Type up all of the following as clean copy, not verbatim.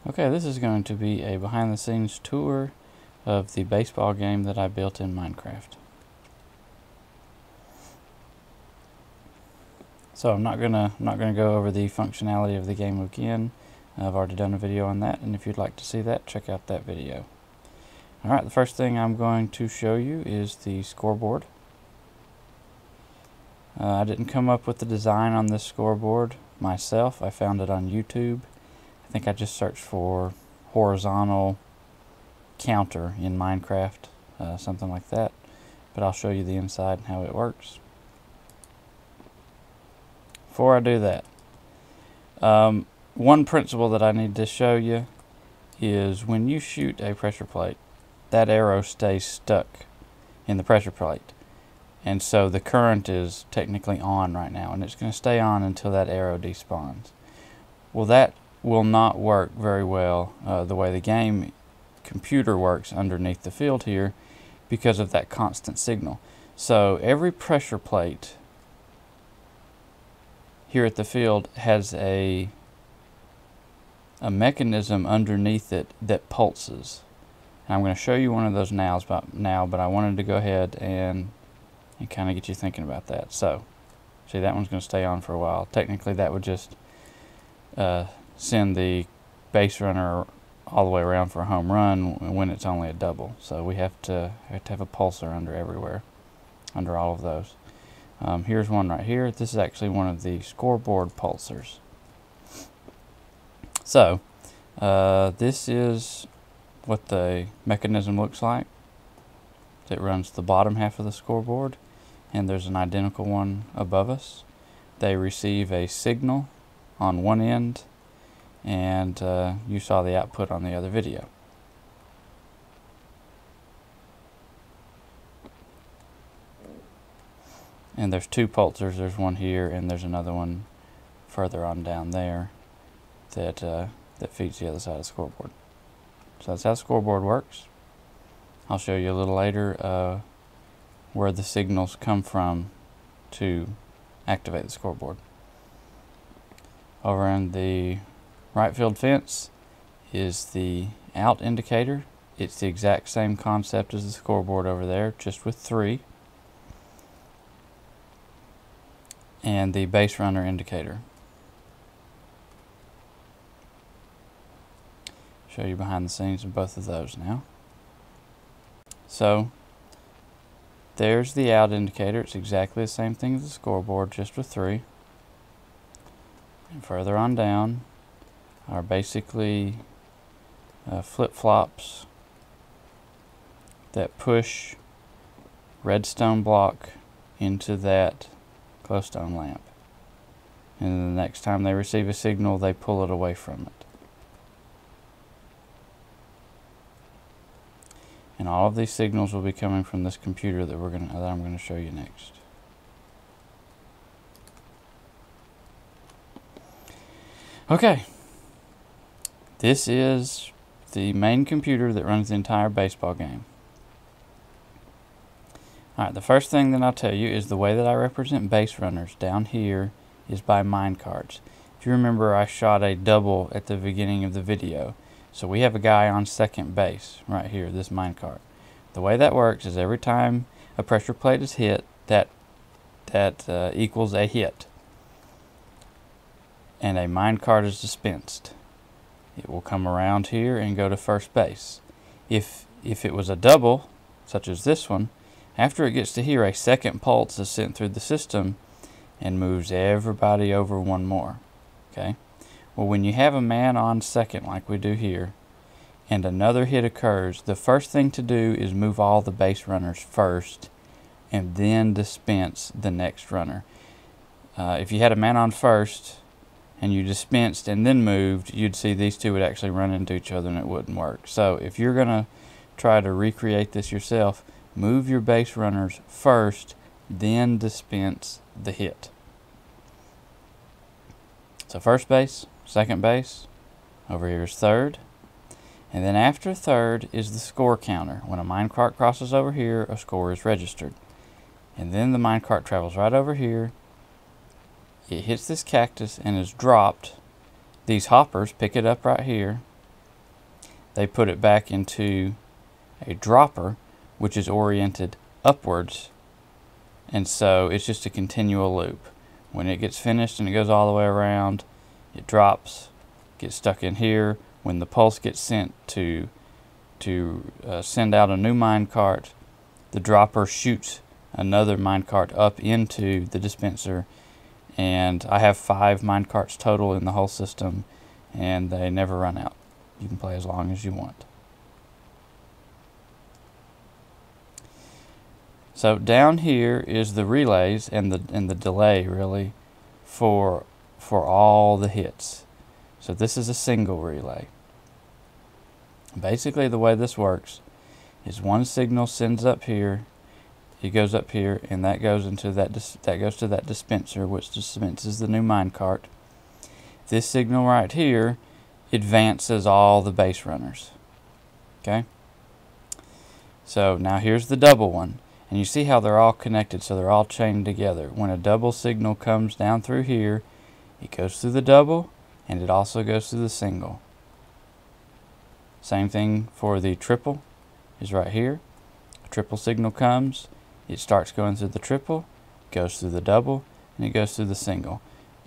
Okay, this is going to be a behind the scenes tour of the baseball game that I built in Minecraft. So I'm not gonna go over the functionality of the game again. I've already done a video on that, and if you'd like to see that, check out that video. Alright, the first thing I'm going to show you is the scoreboard. I didn't come up with the design on this scoreboard myself. I found it on YouTube. I think I just searched for horizontal counter in Minecraft, something like that. But I'll show you the inside and how it works. Before I do that, one principle that I need to show you is when you shoot a pressure plate, that arrow stays stuck in the pressure plate. And so the current is technically on right now, and it's going to stay on until that arrow despawns. Well, that will not work very well the way the game computer works underneath the field here because of that constant signal. So every pressure plate here at the field has a mechanism underneath it that pulses. And I'm going to show you one of those now, but I wanted to go ahead and kind of get you thinking about that. So, see, that one's going to stay on for a while. Technically, that would just send the base runner all the way around for a home run when it's only a double. So we have to have a pulsar under all of those. Here's one right here. This is actually one of the scoreboard pulsars. So, this is what the mechanism looks like. It runs the bottom half of the scoreboard, and there's an identical one above us. They receive a signal on one end, and you saw the output on the other video. And there's two pulsars. There's one here, and there's another one further on down there that feeds the other side of the scoreboard. So that's how the scoreboard works. I'll show you a little later where the signals come from to activate the scoreboard. Over in the right field fence is the out indicator. It's the exact same concept as the scoreboard over there, just with 3. And the base runner indicator. Show you behind the scenes of both of those now. So there's the out indicator. It's exactly the same thing as the scoreboard, just with 3. And further on down are basically flip-flops that push redstone block into that glowstone lamp. And then the next time they receive a signal, they pull it away from it. And all of these signals will be coming from this computer that I'm going to show you next. Okay, this is the main computer that runs the entire baseball game. Alright, the first thing that I'll tell you is the way that I represent base runners down here is by minecarts. If you remember, I shot a double at the beginning of the video. So we have a guy on second base right here, this minecart. The way that works is every time a pressure plate is hit, that equals a hit. And a minecart is dispensed. It will come around here and go to first base. If it was a double, such as this one, after it gets to here, a second pulse is sent through the system and moves everybody over one more. Okay? Well, when you have a man on second, like we do here, and another hit occurs, the first thing to do is move all the base runners first, and then dispense the next runner. If you had a man on first, and you dispensed and then moved, you'd see these two would actually run into each other and it wouldn't work. So if you're going to try to recreate this yourself, move your base runners first, then dispense the hit. So first base, second base, over here is third, and then after third is the score counter. When a minecart crosses over here, a score is registered. And then the minecart travels right over here, it hits this cactus and is dropped. These hoppers pick it up right here, they put it back into a dropper, which is oriented upwards, and so it's just a continual loop. When it gets finished and it goes all the way around, it drops, gets stuck in here. When the pulse gets sent to send out a new minecart, the dropper shoots another minecart up into the dispenser, and I have 5 minecarts total in the whole system, and they never run out. You can play as long as you want. So down here is the relays and the delay really for all the hits. So this is a single relay. Basically the way this works is one signal sends up here, it goes up here, and that goes into that goes to that dispenser, which dispenses the new minecart. This signal right here advances all the base runners. Okay? So now here's the double one. And you see how they're all connected, so they're all chained together. When a double signal comes down through here, it goes through the double, and it also goes through the single. Same thing for the triple, is right here. A triple signal comes, it starts going through the triple, goes through the double, and it goes through the single.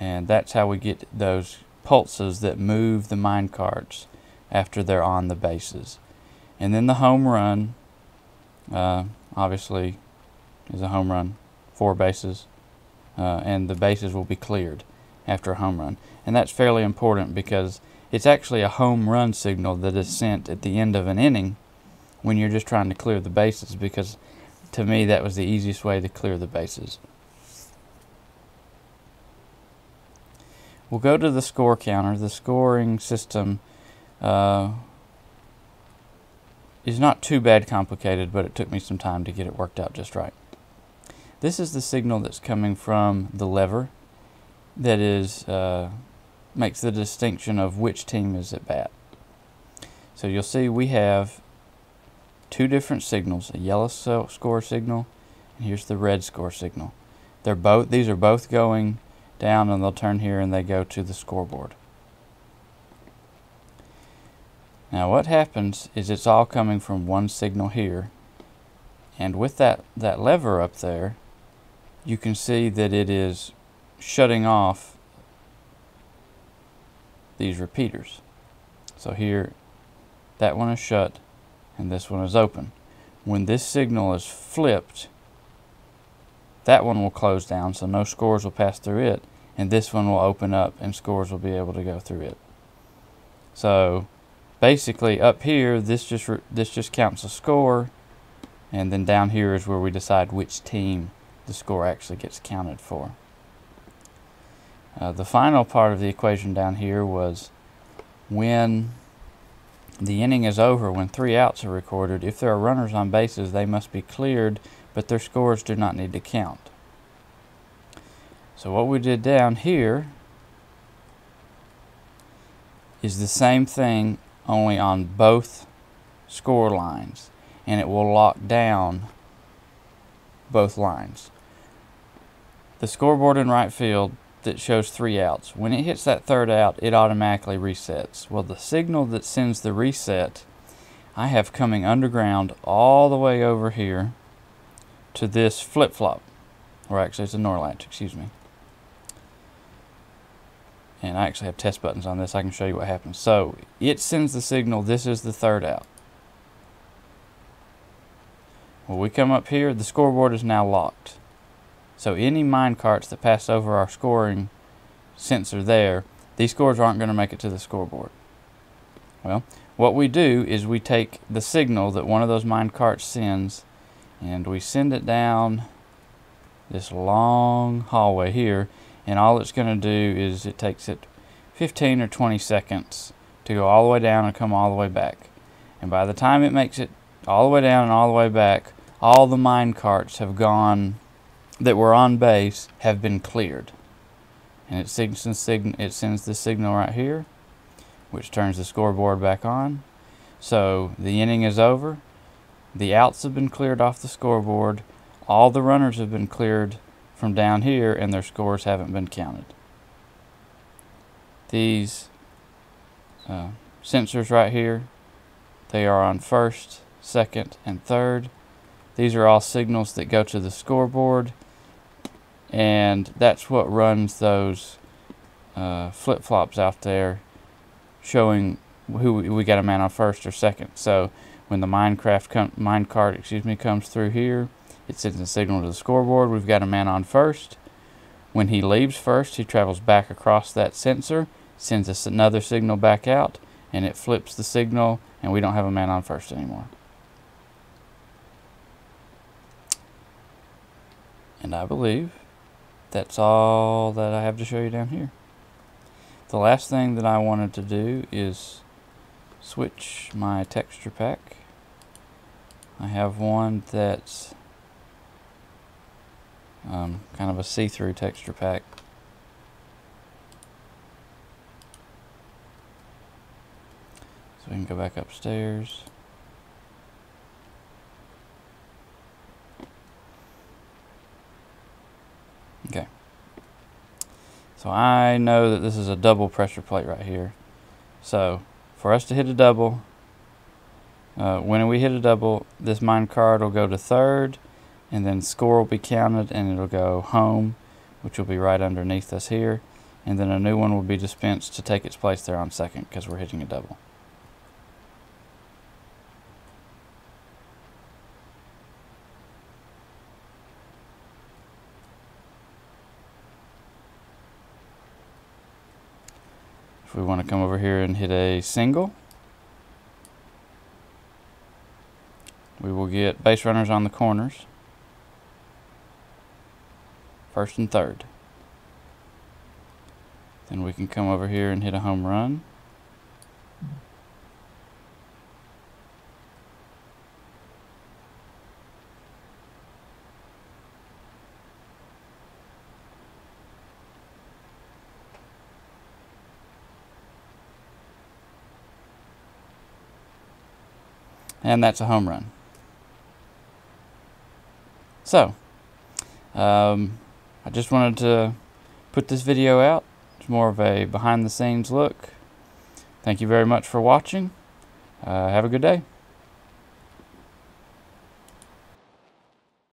And that's how we get those pulses that move the minecarts after they're on the bases. And then the home run, obviously, is a home run, 4 bases, and the bases will be cleared after a home run. And that's fairly important because it's actually a home run signal that is sent at the end of an inning when you're just trying to clear the bases, because to me that was the easiest way to clear the bases. We'll go to the score counter. The scoring system is not too bad complicated, but it took me some time to get it worked out just right. This is the signal that's coming from the lever that is makes the distinction of which team is at bat. So you'll see we have 2 different signals, a yellow score signal, and here's the red score signal. These are both going down, and they'll turn here and they go to the scoreboard. Now what happens is it's all coming from one signal here, and with that lever up there, you can see that it is shutting off these repeaters. So here, that one is shut and this one is open. When this signal is flipped, that one will close down, so no scores will pass through it, and this one will open up and scores will be able to go through it. So basically up here, this just counts a score, and then down here is where we decide which team the score actually gets counted for. The final part of the equation down here was when the inning is over, when 3 outs are recorded, if there are runners on bases, they must be cleared, but their scores do not need to count. So what we did down here is the same thing, only on both score lines, and it will lock down both lines. The scoreboard in right field that shows 3 outs, when it hits that 3rd out, it automatically resets. Well, the signal that sends the reset, I have coming underground all the way over here to this flip-flop, or actually it's a NOR latch, excuse me. And I actually have test buttons on this. I can show you what happens. So it sends the signal, this is the 3rd out. When we come up here, the scoreboard is now locked. So any minecarts that pass over our scoring sensor there, these scores aren't going to make it to the scoreboard. Well, what we do is we take the signal that one of those minecarts sends, and we send it down this long hallway here, and all it's going to do is it takes it 15 or 20 seconds to go all the way down and come all the way back. And by the time it makes it all the way down and all the way back, all the minecarts have gone that were on base have been cleared. And it sends the signal right here, which turns the scoreboard back on. So the inning is over. The outs have been cleared off the scoreboard. All the runners have been cleared from down here, and their scores haven't been counted. These sensors right here They are on first, second, and third. These are all signals that go to the scoreboard, and that's what runs those flip-flops out there, showing who we got a man on first or second. So when the minecart comes through here, it sends a signal to the scoreboard. We've got a man on first. When he leaves first, he travels back across that sensor, sends us another signal back out, and it flips the signal, and we don't have a man on first anymore. And I believe that's all that I have to show you down here. The last thing that I wanted to do is switch my texture pack. I have one that's kind of a see-through texture pack. So we can go back upstairs. Okay. So I know that this is a double pressure plate right here. So for us to hit a double, when we hit a double, this minecart will go to third, and then score will be counted, and it'll go home, which will be right underneath us here, and then a new one will be dispensed to take its place there on second because we're hitting a double. If we want to come over here and hit a single, we will get base runners on the corners, first and third. Then we can come over here and hit a home run. And that's a home run. So, I just wanted to put this video out. It's more of a behind the scenes look. Thank you very much for watching. Have a good day.